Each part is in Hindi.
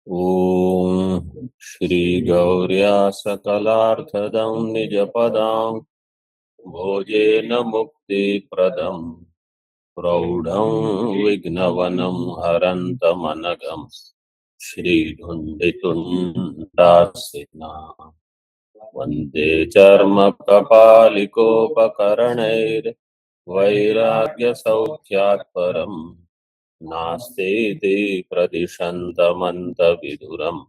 ॐ श्रीगौर्या सकलार्थदं निजपदां भोजेन मुक्तिप्रदं प्रौढं विघ्नवनं हरन्तमनघं श्रीधुण्डितुण्डासिना वन्दे चर्मकपालिकोपकरणैर्वैराग्यसौख्यात् परं नास्तेति प्रदिशन्तमन्तविधुरम्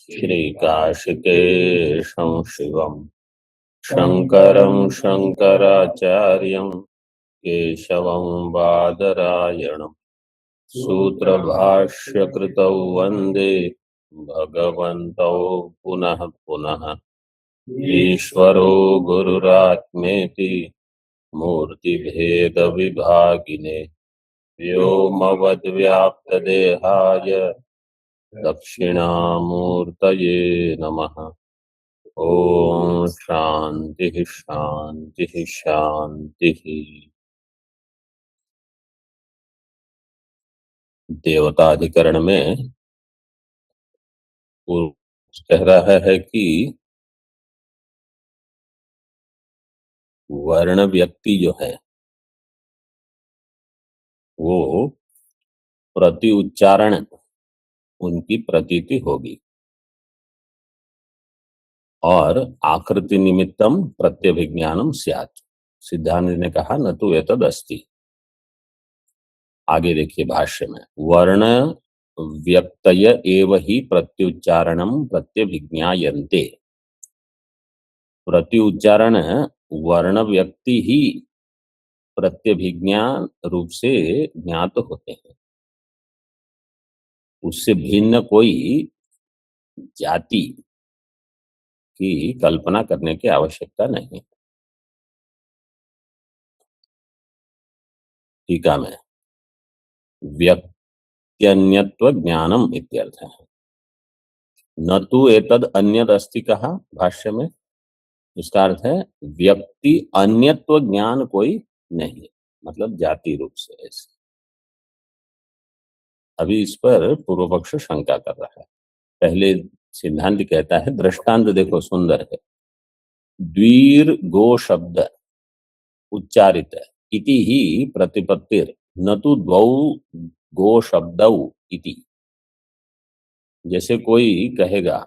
श्रीकाशिकेशं शिवं शङ्करं शङ्कराचार्यं केशवं बादरायणं सूत्रभाष्यकृतौ वन्दे भगवन्तौ पुनः पुनः। ईश्वरो गुरुरात्मेति मूर्तिभेदविभागिने व्योमवद्व्याप्तदेहाय दक्षिणामूर्तये नमः। ओम शांति शांति शांति। देवता अधिकरण में वो कह रहा है कि वर्ण व्यक्ति जो है वो प्रति उच्चारण उनकी प्रतीति होगी और आकृति निमित्तम प्रत्यभिज्ञानम स्यात्। सिद्धांत ने कहा न तो एतद अस्ति। आगे देखिए भाष्य में, वर्ण व्यक्तय एव ही प्रत्युच्चारणम प्रत्यभिज्ञायन्ते। प्रत्युच्चारण वर्ण व्यक्ति ही प्रत्यभिज्ञान रूप से ज्ञात होते हैं, उससे भिन्न कोई जाति की कल्पना करने की आवश्यकता नहीं। टीका में व्यक्त्यन्यत्व ज्ञानम इत्यर्थ है, न तो एतद अन्यद अस्ति कहा भाष्य में। इसका अर्थ है व्यक्ति अन्यत्व ज्ञान कोई नहीं, मतलब जाति रूप से ऐसे। अभी इस पर पूर्व पक्ष शंका कर रहा है। पहले सिद्धांत कहता है, दृष्टांत देखो सुंदर है, द्वीर गो शब्द उच्चारित है इति ही प्रतिपत्तिर न तो द्वौ गो शब्दौ इति। जैसे कोई कहेगा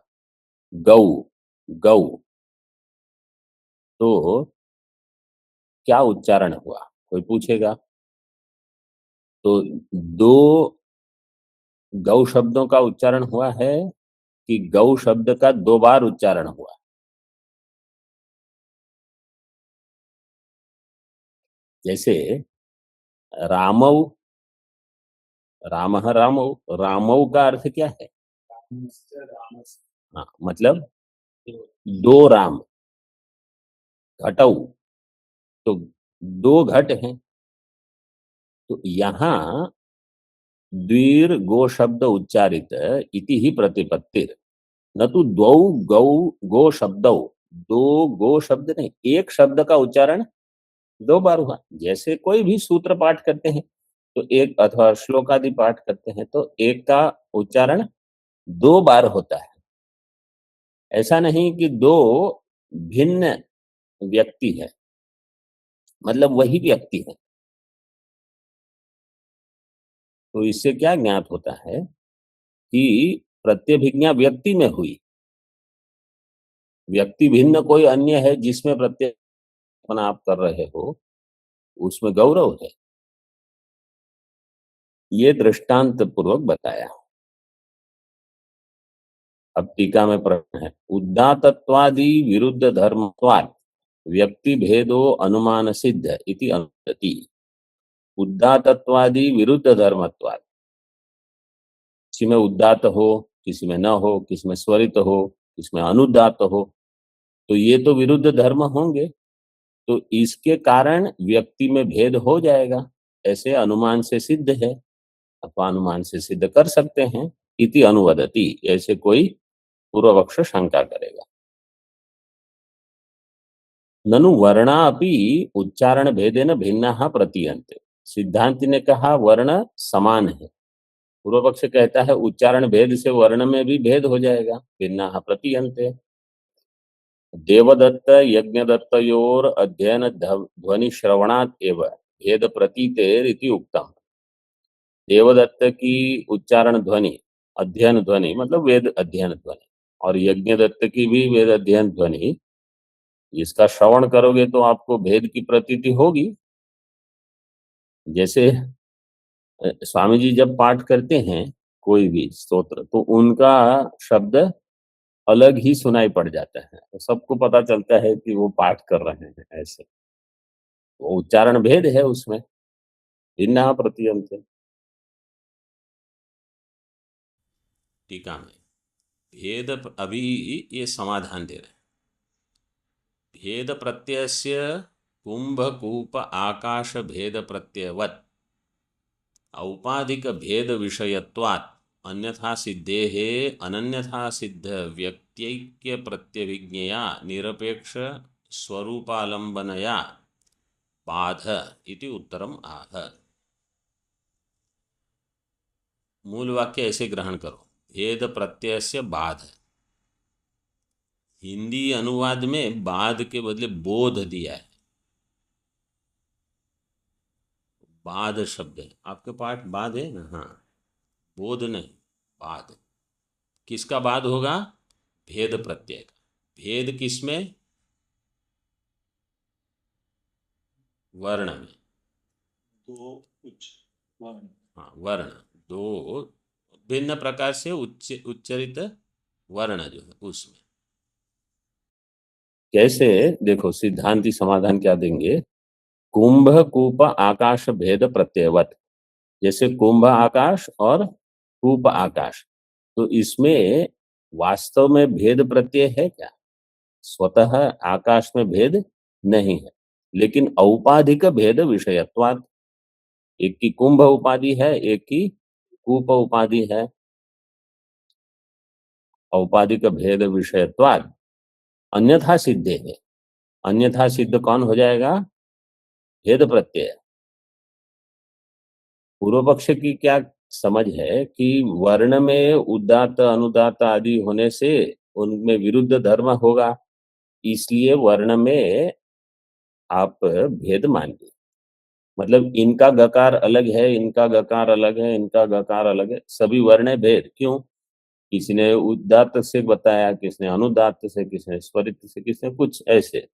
गौ गौ, तो क्या उच्चारण हुआ, कोई पूछेगा। तो दो गौ शब्दों का उच्चारण हुआ है कि गौ शब्द का दो बार उच्चारण हुआ। जैसे रामौ, रामः रामौ, रामौ का अर्थ क्या है? हाँ, मतलब दो राम, घटौ, तो दो घट हैं। तो यहाँ द्वीर गो शब्द उच्चारित इति ही प्रतिपत्तिर न तो द्वौ गौ गो शब्दौ। दो गो शब्द नहीं, एक शब्द का उच्चारण दो बार हुआ। जैसे कोई भी सूत्र पाठ करते हैं तो एक, अथवा श्लोक आदि पाठ करते हैं तो एक का उच्चारण दो बार होता है। ऐसा नहीं कि दो भिन्न व्यक्ति है, मतलब वही व्यक्ति है। तो इससे क्या ज्ञात होता है कि प्रत्यभिज्ञा व्यक्ति में हुई, व्यक्ति भिन्न कोई अन्य है जिसमें प्रत्यय आप कर रहे हो, उसमें गौरव है। ये दृष्टांत पूर्वक बताया। अब टीका में प्रश्न है, उदात्तत्वादि विरुद्ध धर्मत्वात् व्यक्ति भेदो अनुमान सिद्ध इति अनुमति। उदात्तत्वादि विरुद्ध धर्मत्वात्, किसी में उदात्त हो, किसी में न हो, किसी में स्वरित हो, किसी में अनुदात्त हो, तो ये तो विरुद्ध धर्म होंगे। तो इसके कारण व्यक्ति में भेद हो जाएगा, ऐसे अनुमान से सिद्ध है, अथवा अनुमान से सिद्ध कर सकते हैं। इति अनुवदति, ऐसे कोई पूर्व पक्ष शंका करेगा। ननु वर्णा अपि उच्चारण भेदेन भिन्ना प्रतीयन्ते। सिद्धांत ने कहा वर्ण समान है, पूर्व पक्ष कहता है उच्चारण भेद से वर्ण में भी भेद हो जाएगा, भिन्ना प्रतीयन्ते। देवदत्त यज्ञदत्तयोर अध्ययन ध्वनि श्रवणात् एव भेद प्रतीतेर इति उक्तम। देवदत्त की उच्चारण ध्वनि, अध्ययन ध्वनि मतलब वेद अध्ययन ध्वनि, और यज्ञदत्त की भी वेद अध्ययन ध्वनि, इसका श्रवण करोगे तो आपको भेद की प्रतीति होगी। जैसे स्वामी जी जब पाठ करते हैं कोई भी स्तोत्र, तो उनका शब्द अलग ही सुनाई पड़ जाता है, तो सबको पता चलता है कि वो पाठ कर रहे हैं। ऐसे वो उच्चारण भेद है उसमें, भिन्ना प्रतीयन्ते। टीका में भेद, अभी ये समाधान दे रहे हैं। भेद प्रत्ययस्य कुंभकूप आकाश भेद प्रत्ययवत् औपाधिक भेद विषयत्वात् अन्यथा सिद्धेः अनन्यथा सिद्ध व्यक्त्यैक्य प्रत्यभिज्ञया निरपेक्ष स्वरूपालंबनया बाध इति उत्तरम आह। मूल वाक्य ऐसे ग्रहण करो, भेद प्रत्यय से बाध। हिंदी अनुवाद में बाध के बदले बोध दिया है, बाध शब्द है। आपके पाठ बाध है ना? हाँ, बोध नहीं, बाध। किसका बाध होगा? भेद प्रत्यय का। भेद किसमें? वर्ण में। दो उच्च वर्ण, हाँ, वर्ण, दो भिन्न प्रकार से उच्चरित वर्ण जो है उसमें। कैसे? देखो सिद्धांती समाधान क्या देंगे। कुंभ कूप आकाश भेद प्रत्ययवत, जैसे कुंभ आकाश और कूप आकाश, तो इसमें वास्तव में भेद प्रत्यय है क्या? स्वतः आकाश में भेद नहीं है, लेकिन औपाधिक भेद विषयत्वात्, एक की कुंभ उपाधि है, एक की कूप उपाधि है। औपाधिक भेद विषयत्वात् अन्यथा सिद्धे है। अन्यथा सिद्ध कौन हो जाएगा? भेद प्रत्यय। पूर्व पक्ष की क्या समझ है कि वर्ण में उदात्त अनुदात्त आदि होने से उनमें विरुद्ध धर्म होगा, इसलिए वर्ण में आप भेद मानिए। मतलब इनका गकार अलग है, इनका गकार अलग है, इनका गकार अलग है, सभी वर्ण भेद। क्यों? किसी ने उदात्त से बताया, किसने अनुदात्त से, किसने स्वरित से, किसने कुछ ऐसे।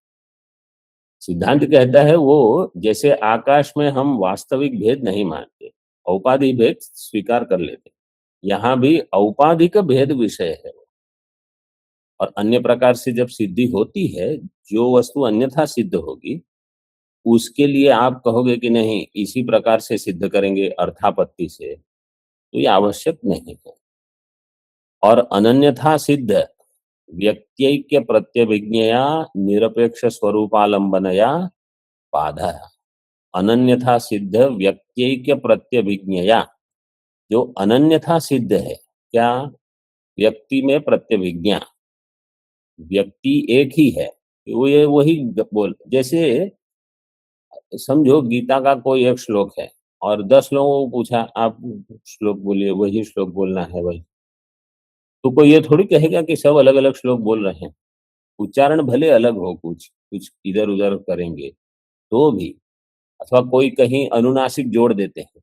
सिद्धांत कहता है वो जैसे आकाश में हम वास्तविक भेद नहीं मानते, औपाधिक भेद स्वीकार कर लेते, यहाँ भी औपाधिक भेद विषय है। और अन्य प्रकार से जब सिद्धि होती है, जो वस्तु अन्यथा सिद्ध होगी उसके लिए आप कहोगे कि नहीं इसी प्रकार से सिद्ध करेंगे अर्थापत्ति से, तो ये आवश्यक नहीं है। और अनन्यथा सिद्ध व्यक्त्यैक्य प्रत्यभिज्ञया निरपेक्ष स्वरूपालंबनया बाधा। अनन्यथा सिद्ध व्यक्त्यैक्य प्रत्यभिज्ञया, जो अनन्यथा सिद्ध है क्या? व्यक्ति में प्रत्यभिज्ञा, व्यक्ति एक ही है, वो ये वही बोल। जैसे समझो गीता का कोई एक श्लोक है और 10 लोगों को पूछा आप श्लोक बोलिए, वही श्लोक बोलना है भाई, तो कोई ये थोड़ी कहेगा कि सब अलग अलग श्लोक बोल रहे हैं। उच्चारण भले अलग हो, कुछ कुछ इधर उधर करेंगे तो भी, अथवा कोई कहीं अनुनासिक जोड़ देते हैं,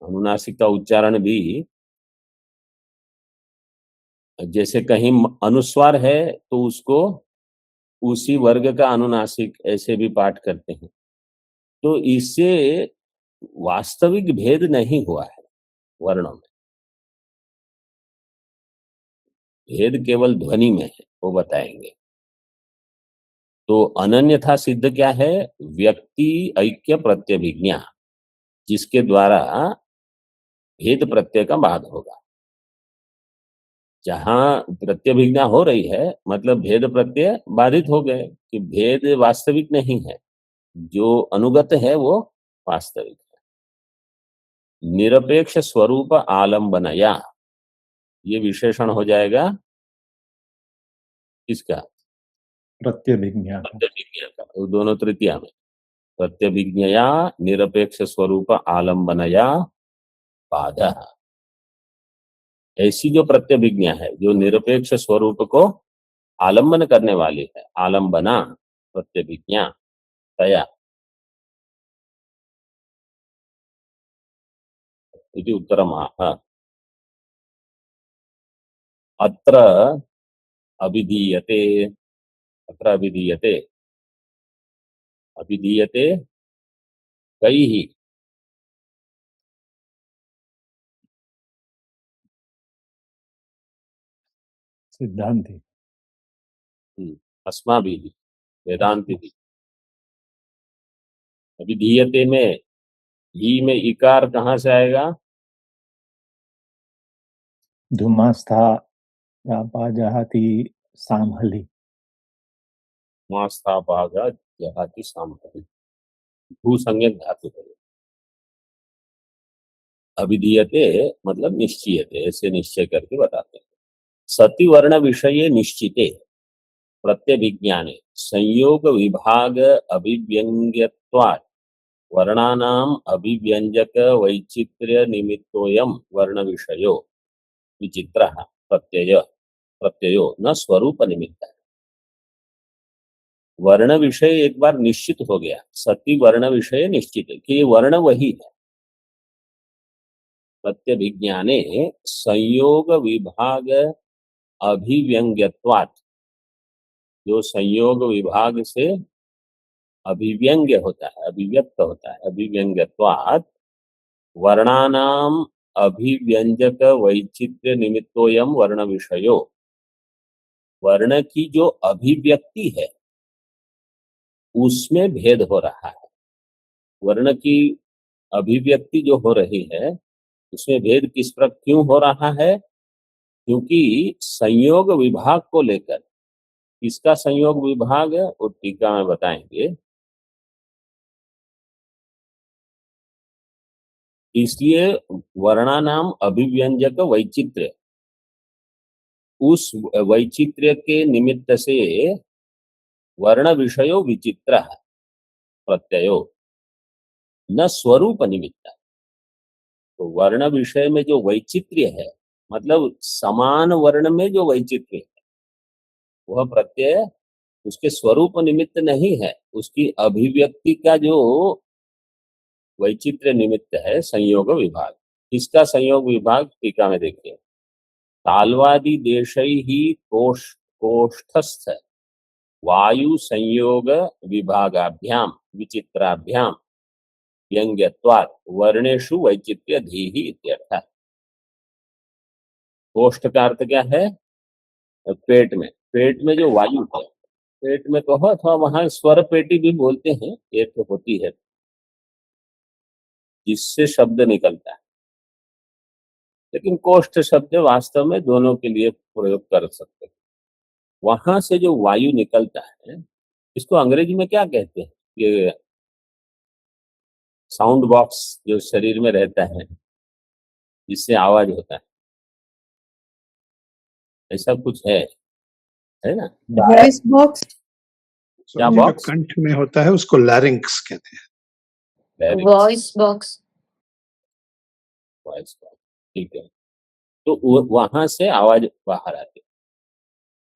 अनुनासिक का उच्चारण भी, जैसे कहीं अनुस्वार है तो उसको उसी वर्ग का अनुनासिक ऐसे भी पाठ करते हैं, तो इससे वास्तविक भेद नहीं हुआ है वर्णों में। भेद केवल ध्वनि में है, वो बताएंगे। तो अनन्यथा सिद्ध क्या है? व्यक्ति ऐक्य प्रत्यभिज्ञा, जिसके द्वारा भेद प्रत्यय का बाध होगा। जहां प्रत्यभिज्ञा हो रही है मतलब भेद प्रत्यय बाधित हो गए, कि भेद वास्तविक नहीं है, जो अनुगत है वो वास्तविक है। निरपेक्ष स्वरूप आलंबनया, ये विशेषण हो जाएगा किसका? प्रत्यभिज्ञा प्रत्यभिज्ञा का। वो दोनों तृतीया में, प्रत्यभिज्ञया निरपेक्ष स्वरूप आलंबनया पादः। ऐसी जो प्रत्यभिज्ञा है जो निरपेक्ष स्वरूप को आलम्बन करने वाली है, आलम्बना प्रत्यभिज्ञा तया इति उत्तरमाह। अत्र अभिधीयते, अत्र अभिधीयते, अभिधीयते कैः सिद्धांति। अस्माभिः वेदांतिभिः। अभिधीयते में ही में इकार कहाँ से आएगा? धुमास्था पाजहाति सामहली। मास्थापागा जहाति सामहति, भू संज्ञक धातु है। अभिधीयते मतलब निश्चयते, ऐसे निश्चय करके बताते हैं। सति वर्ण विषये निश्चिते प्रत्यभिज्ञाने संयोग विभाग अभिव्यंग्यत्वात् वर्णानाम अभिव्यंजक वैचित्र्य निमित्तोयम वर्ण विषयो विचित्रः प्रत्ययो न स्वरूप निमित्त है। वर्ण विषय एक बार निश्चित हो गया, सति वर्ण विषय निश्चित है कि ये वर्ण वही है। प्रत्यभिज्ञाने संयोग विभाग अभिव्यंग्यत्वात्, जो संयोग विभाग से अभिव्यंग्य होता है, अभिव्यक्त होता है, अभिव्यंग्यत्वात् वर्णानाम अभिव्यंजक वैचित्र्य निमित्तोयम वर्ण विषयो, वर्ण की जो अभिव्यक्ति है उसमें भेद हो रहा है। वर्ण की अभिव्यक्ति जो हो रही है उसमें भेद किस पर क्यों हो रहा है? क्योंकि संयोग विभाग को लेकर, इसका संयोग विभाग वो टीका में बताएंगे, इसलिए वर्णानाम अभिव्यंजक वैचित्र्य, उस वैचित्र्य के निमित्त से वर्ण विषयो विचित्र प्रत्ययो न स्वरूप निमित्त। तो वर्ण विषय में जो वैचित्र्य है, मतलब समान वर्ण में जो वैचित्र्य है, वह प्रत्यय उसके स्वरूप निमित्त नहीं है, उसकी अभिव्यक्ति का जो वैचित्र्य निमित्त है संयोग विभाग। इसका संयोग विभाग टीका में देखिए। तालवादि देशैहि कोष्ठस्थ वायु संयोग विभागाभ्याम विचित्राभ्याम व्यंग्यत्वात् वर्णेषु वैचित्र्य धीहि इत्यर्थः। कोष्ठ का अर्थ क्या है? पेट में, पेट में जो वायु है, पेट में कहो अथवा वहां स्वर पेटी भी बोलते हैं, एक तो होती है जिससे शब्द निकलता है, लेकिन कोष्ठ शब्द वास्तव में दोनों के लिए प्रयोग कर सकते हैं। वहां से जो वायु निकलता है इसको अंग्रेजी में क्या कहते हैं? ये साउंड बॉक्स जो शरीर में रहता है जिससे आवाज होता है, ऐसा कुछ है ना? Voice box. क्या जो बॉक्स? कंठ में होता है उसको लैरिंक्स कहते हैं। Voice box. वॉइस बॉक्स, ठीक है। तो वहां से आवाज बाहर आती है।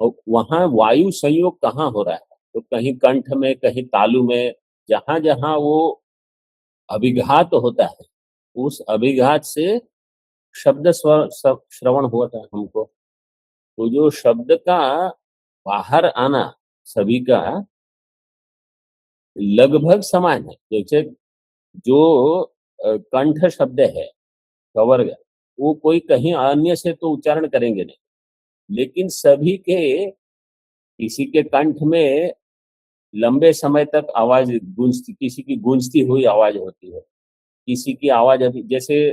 और वहां वायु संयोग कहाँ हो रहा है? तो कहीं कंठ में, कहीं तालु में, जहां जहां वो अभिघात होता है उस अभिघात से शब्द श्रवण होता है हमको। तो जो शब्द का बाहर आना सभी का लगभग समान है। जैसे जो कंठ शब्द है कवर्ग, वो कोई कहीं अन्य से तो उच्चारण करेंगे नहीं, लेकिन सभी के, किसी के कंठ में लंबे समय तक आवाज गूंजती, किसी की गूंजती हुई आवाज होती है, किसी की आवाज अभी, जैसे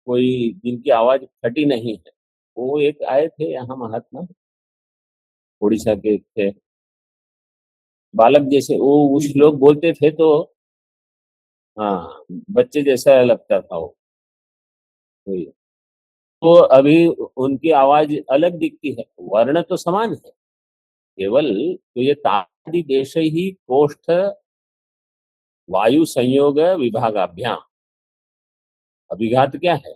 कोई जिनकी आवाज फटी नहीं है, वो एक आए थे यहाँ महात्मा, उड़ीसा के थे, बालक जैसे वो उस लोग बोलते थे तो हाँ बच्चे जैसा लगता था वो। तो अभी उनकी आवाज अलग दिखती है, वर्ण तो समान है, केवल तो ये तादि देश ही कोष्ठ वायु संयोग विभागाभ्याम, अभिघात क्या है?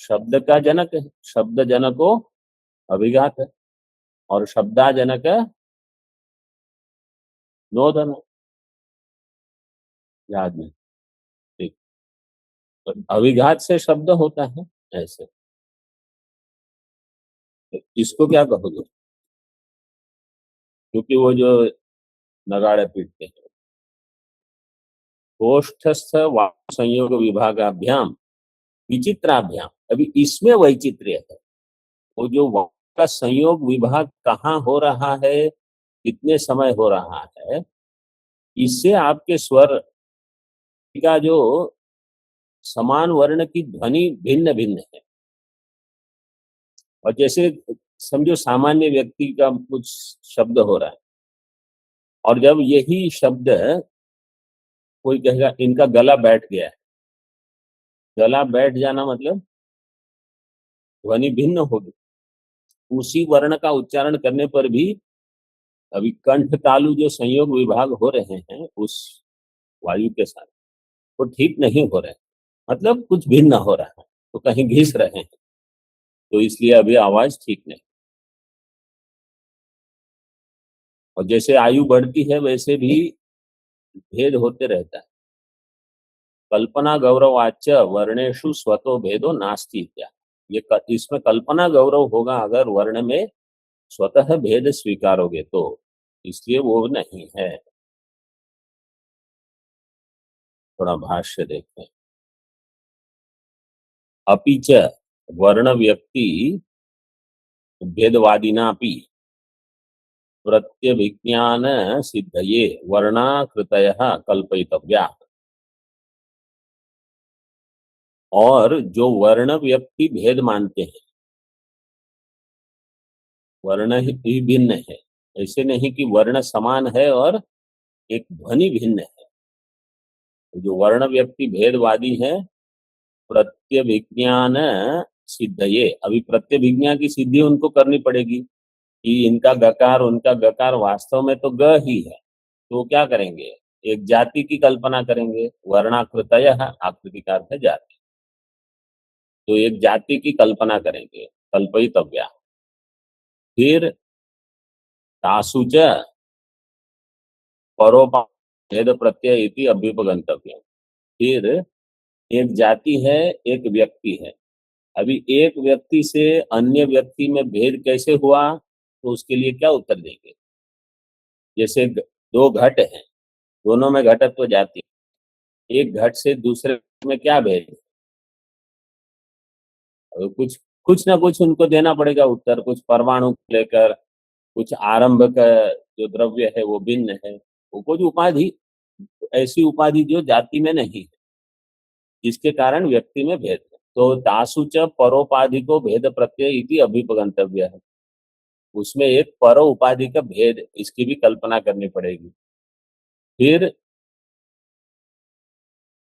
शब्द का जनक है, शब्द जनको अभिघात है, और शब्दाजनक नोदन है। याद नहीं, ठीक। तो अभिघात से शब्द होता है ऐसे। तो इसको क्या कहोगे? क्योंकि वो जो नगाड़े पीटते हैं, गोष्ठस्थ वाक् संयोग विभागाभ्याम विचित्राभ्याम, अभी इसमें वैचित्र्य है। वो जो वाक् का संयोग विभाग कहाँ हो रहा है, कितने समय हो रहा है, इससे आपके स्वर का जो समान वर्ण की ध्वनि भिन्न भिन्न है। और जैसे समझो सामान्य व्यक्ति का कुछ शब्द हो रहा है, और जब यही शब्द कोई कहेगा इनका गला बैठ गया है, गला बैठ जाना मतलब ध्वनि भिन्न होगी। उसी वर्ण का उच्चारण करने पर भी अभी कंठ तालु जो संयोग विभाग हो रहे हैं उस वायु के साथ, वो ठीक नहीं हो रहे, मतलब कुछ भिन्न हो रहा है, तो कहीं घिस रहे हैं, तो इसलिए अभी आवाज ठीक नहीं। और जैसे आयु बढ़ती है वैसे भी भेद होते रहता है। कल्पना गौरवाच्य वर्णेषु स्वतो भेदो नास्ति इत्या, ये इसमें कल्पना गौरव होगा अगर वर्ण में स्वतः भेद स्वीकारोगे तो, इसलिए वो नहीं है। थोड़ा भाष्य देखें। अपि च वर्ण व्यक्ति भेदवादिनापि प्रत्यभिज्ञान सिद्धये वर्णाकृतयः कल्पयितव्याः। और जो वर्ण व्यक्ति भेद मानते हैं, वर्ण ही भिन्न है, ऐसे नहीं कि वर्ण समान है और एक ध्वनि भिन्न है। जो वर्ण व्यक्ति भेदवादी है, प्रत्यभिज्ञान सिद्धये, अभी प्रत्यभिज्ञा की सिद्धि उनको करनी पड़ेगी कि इनका गकार उनका गकार वास्तव में तो ग ही है, तो क्या करेंगे? एक जाति की कल्पना करेंगे, वर्णाकृतयः, आकृति का अर्थ है जाति, तो एक जाति की कल्पना करेंगे, कल्पयितव्या। फिर तासु च परोपा भेद प्रत्यय इति अभ्युपगंतव्य। फिर एक जाति है, एक व्यक्ति है, अभी एक व्यक्ति से अन्य व्यक्ति में भेद कैसे हुआ, तो उसके लिए क्या उत्तर देंगे? जैसे दो घट हैं, दोनों में घटत्व जाति, एक घट से दूसरे में क्या भेद है? कुछ कुछ ना कुछ उनको देना पड़ेगा उत्तर, कुछ परमाणु को लेकर, कुछ आरंभ का जो द्रव्य है वो भिन्न है, वो कुछ उपाधि, ऐसी उपाधि जो जाति में नहीं है, जिसके कारण व्यक्ति में भेद है। तो तासु च परोपाधि को भेद प्रत्यय इति अभ्युपगंतव्य है, उसमें एक पर उपाधि का भेद, इसकी भी कल्पना करनी पड़ेगी। फिर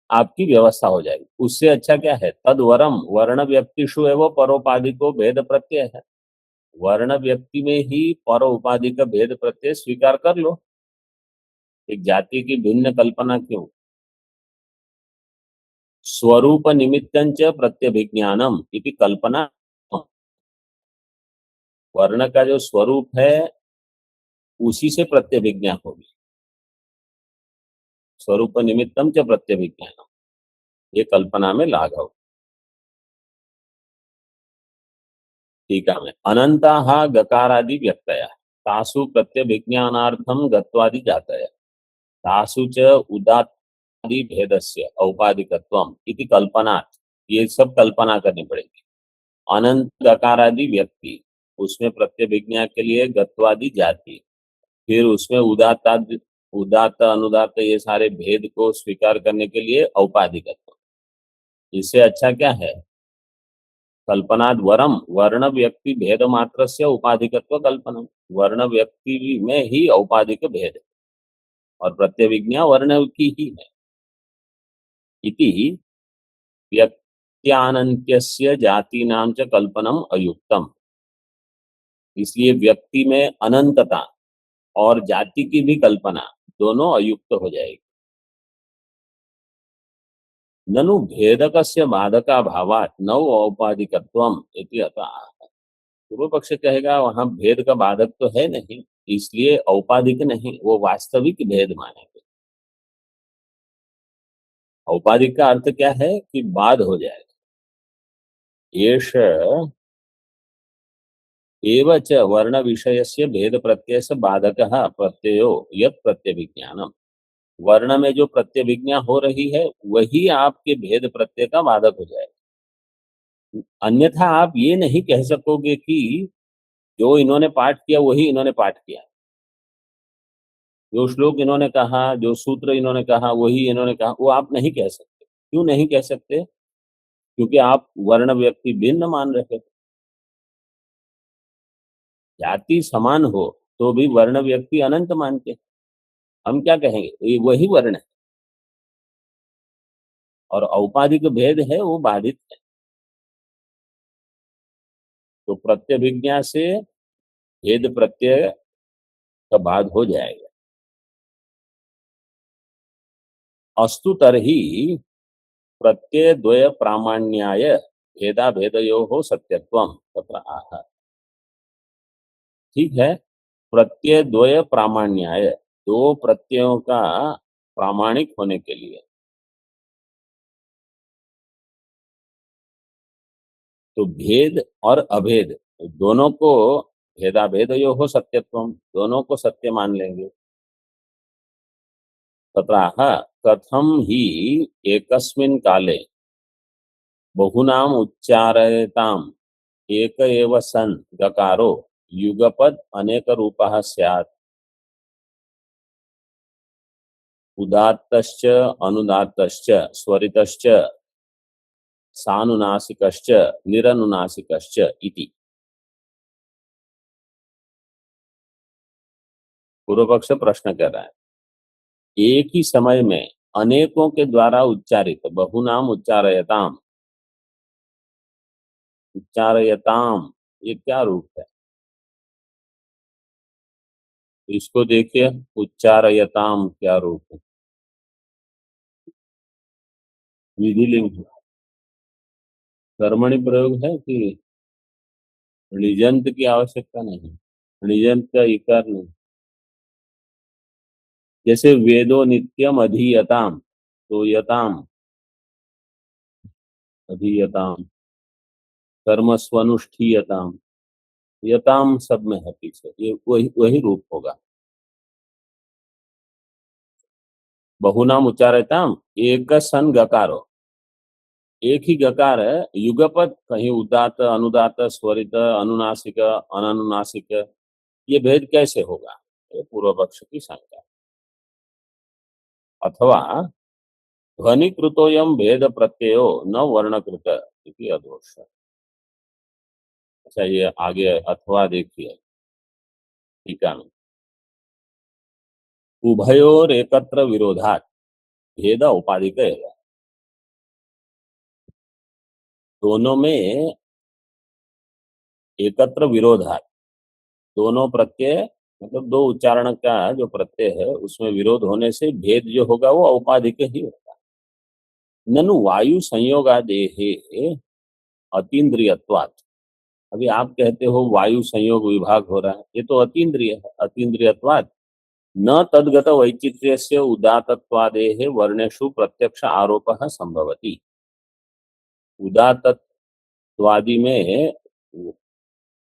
आपकी व्यवस्था हो जाएगी। उससे अच्छा क्या है? तदवरम वर्ण व्यक्तिषु एवं परोपाधि को भेद प्रत्यय है, वर्ण व्यक्ति में ही पर उपाधि का भेद प्रत्यय स्वीकार कर लो, एक जाति की भिन्न कल्पना क्यों? स्वरूप निमित्तंच प्रत्यभिज्ञानम इति कल्पना, वर्ण का जो स्वरूप है उसी से प्रत्यभिज्ञा होगी। स्वरूप निमित्तम च प्रत्यभिज्ञानम, ये कल्पना में लाघव। टीका में अनंताः गकारादि व्यक्तयः तासु प्रत्यभिज्ञानार्थम गत्वादि जातयः तासु च उदात्तादि भेदस्य औपाधिकत्वम इति कल्पनात्, ये सब कल्पना करनी पड़ेगी। अनंत गकारादि व्यक्ति, उसमें प्रत्यभिज्ञा के लिए गत्वादि जाति, फिर उसमें उदात्त उदात्त अनुदात्त ये सारे भेद को स्वीकार करने के लिए औपाधिकत्व। इससे अच्छा क्या है? कल्पनाद वरम वर्ण व्यक्ति भेद मात्र से उपाधिकत्व कल्पना, वर्ण व्यक्ति में ही औपाधिक भेद है और प्रत्यभिज्ञा वर्ण की ही है। इति व्यक्त्यानन्त्यस्य जातीनां च कल्पनम अयुक्तम, इसलिए व्यक्ति में अनंतता और जाति की भी कल्पना दोनों अयुक्त हो जाएगी। ननु भेदकस्य बाधकाभावात् न औपाधिकत्वम इति अतः। पूर्व पक्ष कहेगा वहां भेद का बाधक तो है नहीं, इसलिए औपाधिक नहीं, वो वास्तविक भेद मानेंगे। औपाधिक का अर्थ क्या है कि बाध हो जाएगा। एष एव च वर्ण विषयस्य भेद प्रत्ययस्य बाधकः प्रत्ययो यत् प्रत्यभिज्ञानम। वर्ण में जो प्रत्यभिज्ञा हो रही है वही आपके भेद प्रत्यय का बाधक हो जाएगा। अन्यथा आप ये नहीं कह सकोगे कि जो इन्होंने पाठ किया वही इन्होंने पाठ किया, जो श्लोक इन्होंने कहा, जो सूत्र इन्होंने कहा वही इन्होंने कहा, वो आप नहीं कह सकते। क्यों नहीं कह सकते? क्योंकि आप वर्ण व्यक्ति भिन्न मान रहे हो। जाति समान हो तो भी वर्ण व्यक्ति अनंत मानते हैं। हम क्या कहेंगे? ये वही वर्ण है और औपाधिक भेद है, वो बाधित है। तो प्रत्यभिज्ञा से भेद प्रत्यय का बाध हो जाएगा। अस्तु तर्हि प्रत्यय द्वय प्रामाण्याय भेदा भेदयोः सत्यत्वम तत्र आह। ठीक है, प्रत्यय द्वय प्रामाण्याय, दो प्रत्ययों का प्रामाणिक होने के लिए, तो भेद और अभेद दोनों को भेदा भेदयोः सत्यत्वम, दोनों को सत्य मान लेंगे। तत्राह कथम ही एकस्मिन् काले बहुनाम उच्चारयताम एक एव सन् गकारो युगपद अनेक रूपः स्यात् उदात्तश्च अनुदात्तश्च स्वरितश्च सानुनासिकश्च निरनुनासिकश्च इति। पूर्व पक्ष प्रश्न कर रहा है, एक ही समय में अनेकों के द्वारा उच्चारित बहुनाम उच्चारयताम, उच्चारयताम ये क्या रूप है? इसको देखिए, उच्चारयताम क्या रूप है? विधिलिंग है। कर्मणि प्रयोग है कि णिजंत की आवश्यकता नहीं, णिजंत का इकार नहीं। जैसे वेदो नित्यम अधीयताम, तो यताम अधीयताम, कर्म स्वनुष्ठीयताम, यताम सब में है पीछे, ये वही वही रूप होगा। बहुनाम उच्चारयताम एक सन गकारो, एक ही गकार है, युगपद, कहीं उदात अनुदात स्वरित अनुनासिक अननुनासिक, ये भेद कैसे होगा? ये पूर्व पक्ष की शंका। अथवा ध्वनिकृतोयम भेद प्रत्ययो न वर्णकृत इति अदोष। अच्छा, ये आगे अथवा देखिए टीका में, उभयोर एकत्र विरोधात भेद औपाधिक है। दोनों में एकत्र विरोधात, दोनों प्रत्यय मतलब दो उच्चारण का जो प्रत्यय है उसमें विरोध होने से भेद जो होगा वो औपाधिक ही होगा। ननु वायु संयोगादेहे अतीन्द्रियत्वात्। अभी आप कहते हो वायु संयोग विभाग हो रहा है, ये तो अतीन्द्रिय है। अतीन्द्रियत्वात् न तद्गत वैचित्र्यस्य उदात्तत्वादेः वर्णेषु प्रत्यक्ष आरोपः संभवति। उदात्तत्वादि में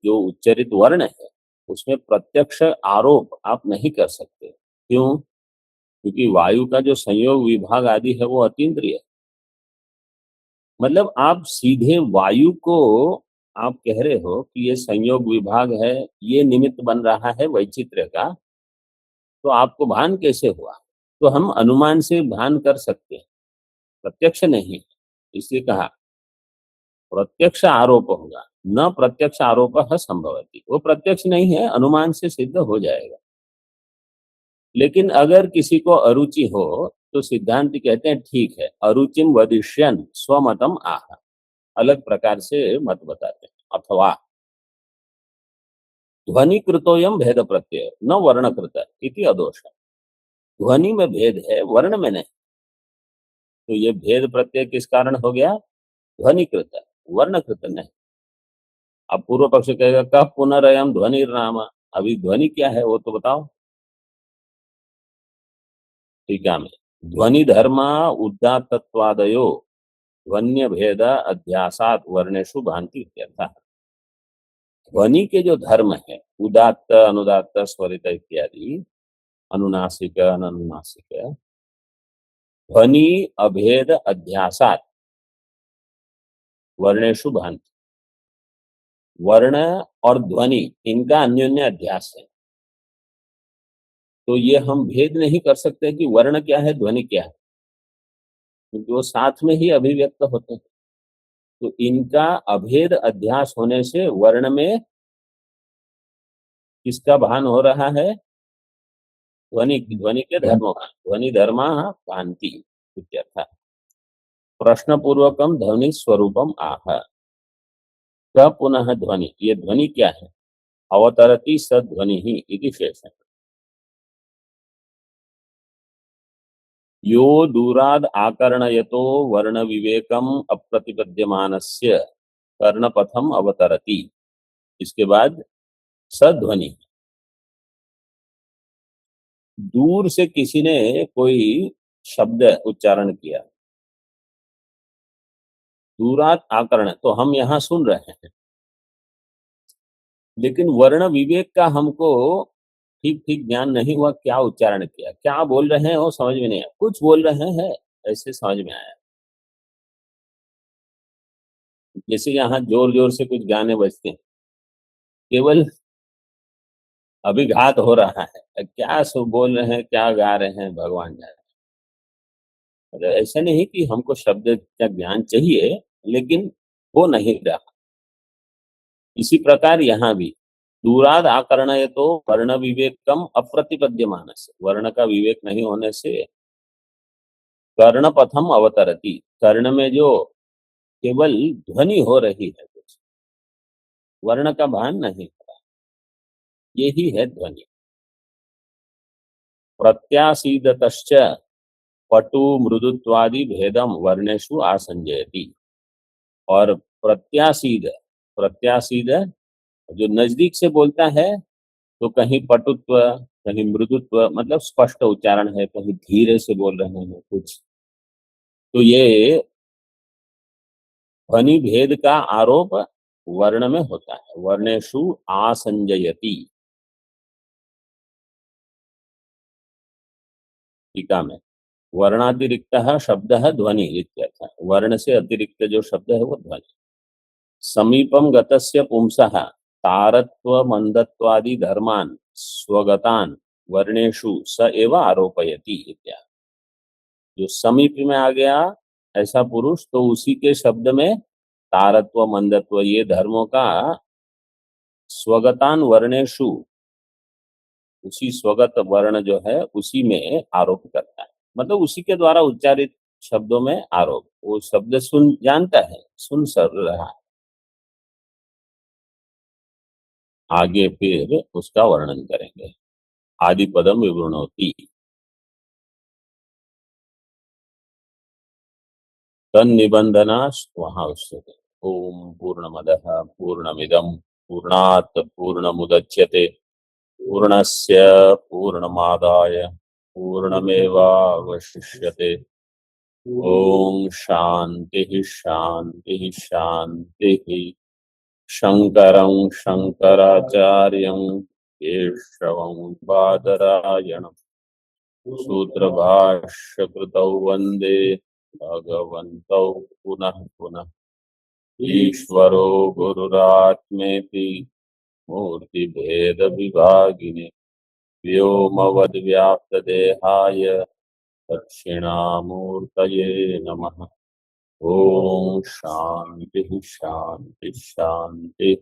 जो उच्चरित वर्ण है उसमें प्रत्यक्ष आरोप आप नहीं कर सकते। क्यों? क्योंकि वायु का जो संयोग विभाग आदि है वो अतीन्द्रिय है। मतलब आप सीधे वायु को आप कह रहे हो कि ये संयोग विभाग है, ये निमित्त बन रहा है वैचित्र्य का, तो आपको भान कैसे हुआ? तो हम अनुमान से भान कर सकते हैं, प्रत्यक्ष नहीं। इसलिए कहा प्रत्यक्ष आरोप होगा, न प्रत्यक्ष आरोप संभवती। वो प्रत्यक्ष नहीं है, अनुमान से सिद्ध हो जाएगा। लेकिन अगर किसी को अरुचि हो तो सिद्धांत कहते हैं ठीक है, अरुचिम वदिष्यन स्वमतम आह, अलग प्रकार से मत बताते हैं। अथवा ध्वनिकृतोयम भेद प्रत्यय न वर्णकृत इति अदोष। ध्वनि में भेद है, वर्ण में नहीं। तो ये भेद प्रत्यय किस कारण हो गया? ध्वनिकृत, वर्णकृत नहीं। अब पूर्व पक्ष कहेगा कब पुनरयम ध्वनि नाम, अभी ध्वनि क्या है वो तो बताओ। टीका में ध्वनि धर्मा उदात्तत्वादयो ध्वन्य भेद अध्यासात वर्णेषु भांति इत्यर्थः। ध्वनि के जो धर्म है, उदात्त अनुदात्त स्वरित इत्यादि, अनुनासिक अनुनासिक, ध्वनि अभेद अध्यासात वर्णेषु भांति, वर्ण और ध्वनि इनका अन्योन्य अध्यास है। तो ये हम भेद नहीं कर सकते कि वर्ण क्या है ध्वनि क्या है, क्योंकि वो साथ में ही अभिव्यक्त होते हैं। तो इनका अभेद अध्यास होने से वर्ण में किसका भान हो रहा है? ध्वनि के धर्मों का, ध्वनि धर्मा भांति इत्यर्थ। प्रश्न पूर्वकम ध्वनि स्वरूपम आह, क पुनः ध्वनि, ये ध्वनि क्या है? अवतरति सध्वनि ही इति शेष है। यो दूराद आकर्णयतो वर्ण विवेकम अप्रतिपद्यमानस्य कर्णपथम अवतरति, इसके बाद सध्वनि। दूर से किसी ने कोई शब्द उच्चारण किया, दूरात आकर्ण, तो हम यहाँ सुन रहे हैं, लेकिन वर्ण विवेक का हमको ठीक ठीक ज्ञान नहीं हुआ, क्या उच्चारण किया, क्या बोल रहे हैं वो समझ में नहीं आया, कुछ बोल रहे हैं ऐसे समझ में आया। जैसे यहाँ जोर जोर से कुछ गाने बजते हैं, केवल अभिघात हो रहा है, क्या सो बोल रहे हैं, क्या गा रहे हैं, भगवान जाने। मतलब ऐसा नहीं कि हमको शब्द का ज्ञान चाहिए, लेकिन वो नहीं रहा। इसी प्रकार यहाँ भी दूराद आकर्ण है तो वर्ण विवेकम अप्रतिपद्यमान से, वर्ण का विवेक नहीं होने से कर्ण पथम अवतरती, कर्ण में जो केवल ध्वनि हो रही है, कुछ वर्ण का भान नहीं हो रहा, यही है ध्वनि। प्रत्यासीदतश्च पटु मृदुत्वादि भेदम वर्णेषु आसंजयति, और प्रत्यासीद, प्रत्यासीद जो नजदीक से बोलता है तो कहीं पटुत्व कहीं मृदुत्व, मतलब स्पष्ट उच्चारण है, कहीं धीरे से बोल रहे हैं कुछ, तो ये ध्वनि भेद का आरोप वर्ण में होता है। वर्णेषु आसंजयति, टीका में वर्णातिरिक्त शब्द ध्वनि इत्यर्थ, वर्ण से अतिरिक्त जो शब्द है वो ध्वनि। समीपम गतस्य पुंसः तारत्व मंदत्वादि धर्मान स्वगतान वर्णेषु स एव आरोपयति इत्यादि। जो समीप में आ गया ऐसा पुरुष, तो उसी के शब्द में तारत्व मंदत्व ये धर्मों का स्वगतान वर्णेषु, उसी स्वगत वर्ण जो है उसी में आरोप करता है, मतलब उसी के द्वारा उच्चारित शब्दों में आरोप। वो शब्द सुन जानता है, सुन सर रहा है, आगे फिर उसका वर्णन करेंगे। आदि पदम विवृणोति, तन्निबंधना वहां उससे ओम पूर्णमदः पूर्णमिदं पूर्णात् पूर्णमुदच्यते पूर्णस्य पूर्णमादाय पूर्णमेवावशिष्यते। ओम शांति शांति शांति। शंकरं शंकराचार्यं केशवं बादरायणं सूत्रभाष्यकृतौ वन्दे भगवन्तौ पुनः पुनः। ईश्वरो गुरुरात्मेति मूर्तिभेदविभागिने व्योमवद्व्याप्तदेहाय दक्षिणामूर्तये नमः। ओम शांति शांति शांति।